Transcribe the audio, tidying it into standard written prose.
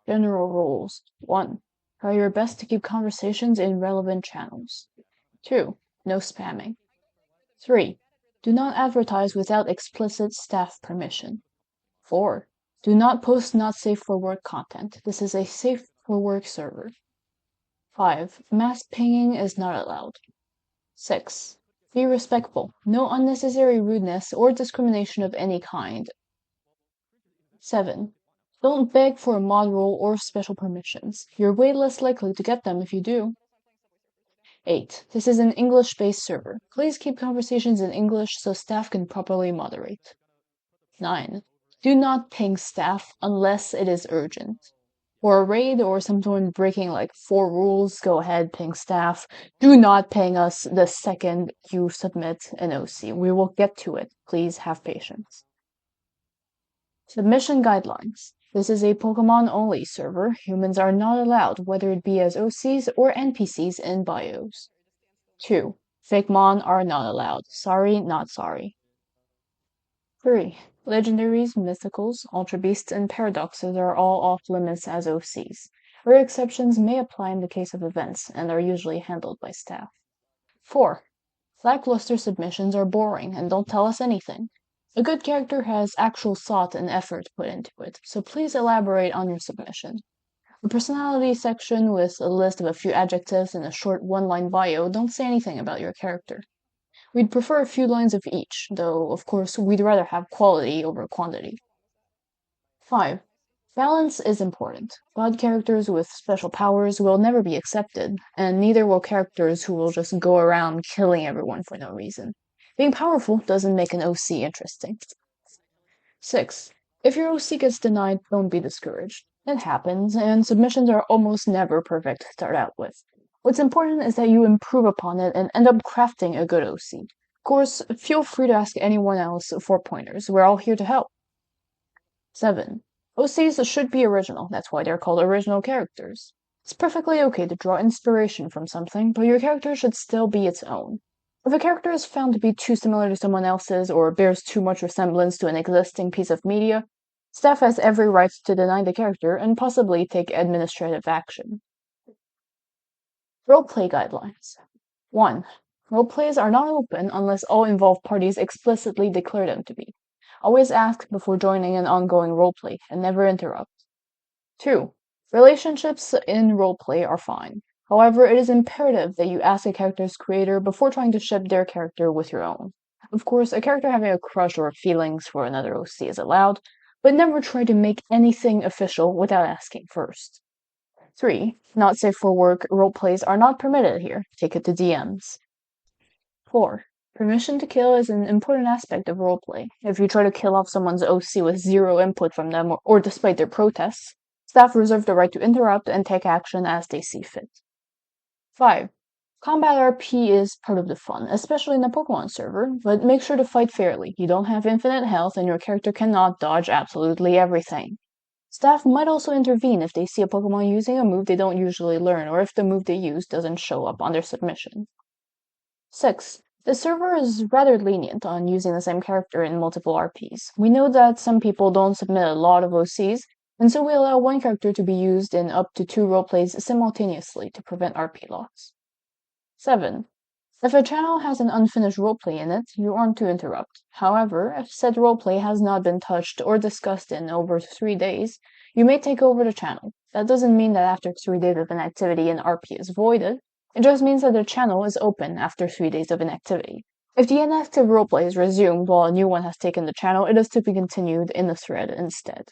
General rules. 1. Try your best to keep conversations in relevant channels. 2. No spamming. 3. Do not advertise without explicit staff permission. 4. Do not post not safe for work content. This is a safe for work server. 5. Mass pinging is not allowed. 6. Be respectful. No unnecessary rudeness or discrimination of any kind. 7. Don't beg for a mod role or special permissions. You're way less likely to get them if you do. 8. This is an English-based server. Please keep conversations in English so staff can properly moderate. 9. Do not ping staff unless it is urgent. For a raid or someone breaking like 4 rules, go ahead, ping staff. Do not ping us the second you submit an OC. We will get to it. Please have patience. Submission guidelines. This is a Pokemon-only server. Humans are not allowed, whether it be as OCs or NPCs in bios. 2. Fake Mon are not allowed. Sorry, not sorry. 3. Legendaries, mythicals, ultra beasts, and paradoxes are all off limits as OCs. Rare exceptions may apply in the case of events and are usually handled by staff. 4. Lackluster submissions are boring and don't tell us anything. A good character has actual thought and effort put into it, so please elaborate on your submission. A personality section with a list of a few adjectives and a short one-line bio don't say anything about your character. We'd prefer a few lines of each, though of course we'd rather have quality over quantity. 5. Balance is important. God characters with special powers will never be accepted, and neither will characters who will just go around killing everyone for no reason. Being powerful doesn't make an OC interesting. 6. If your OC gets denied, don't be discouraged. It happens, and submissions are almost never perfect to start out with. What's important is that you improve upon it and end up crafting a good OC. Of course, feel free to ask anyone else for pointers. We're all here to help. 7. OCs should be original. That's why they're called original characters. It's perfectly okay to draw inspiration from something, but your character should still be its own. If a character is found to be too similar to someone else's or bears too much resemblance to an existing piece of media, staff has every right to deny the character and possibly take administrative action. Roleplay guidelines. 1. Roleplays are not open unless all involved parties explicitly declare them to be. Always ask before joining an ongoing roleplay and never interrupt. 2. Relationships in roleplay are fine. However, it is imperative that you ask a character's creator before trying to ship their character with your own. Of course, a character having a crush or feelings for another OC is allowed, but never try to make anything official without asking first. 3. Not safe for work roleplays are not permitted here. Take it to DMs. 4. Permission to kill is an important aspect of roleplay. If you try to kill off someone's OC with zero input from them or despite their protests, staff reserve the right to interrupt and take action as they see fit. 5. Combat RP is part of the fun, especially in a Pokemon server, but make sure to fight fairly. You don't have infinite health and your character cannot dodge absolutely everything. Staff might also intervene if they see a Pokemon using a move they don't usually learn or if the move they use doesn't show up on their submission. 6. The server is rather lenient on using the same character in multiple RPs. We know that some people don't submit a lot of OCs, and so we allow one character to be used in up to 2 roleplays simultaneously to prevent RP loss. 7. If a channel has an unfinished roleplay in it, you aren't to interrupt. However, if said roleplay has not been touched or discussed in over 3 days, you may take over the channel. That doesn't mean that after 3 days of inactivity an RP is voided. It just means that the channel is open after 3 days of inactivity. If the inactive roleplay is resumed while a new one has taken the channel, it is to be continued in the thread instead.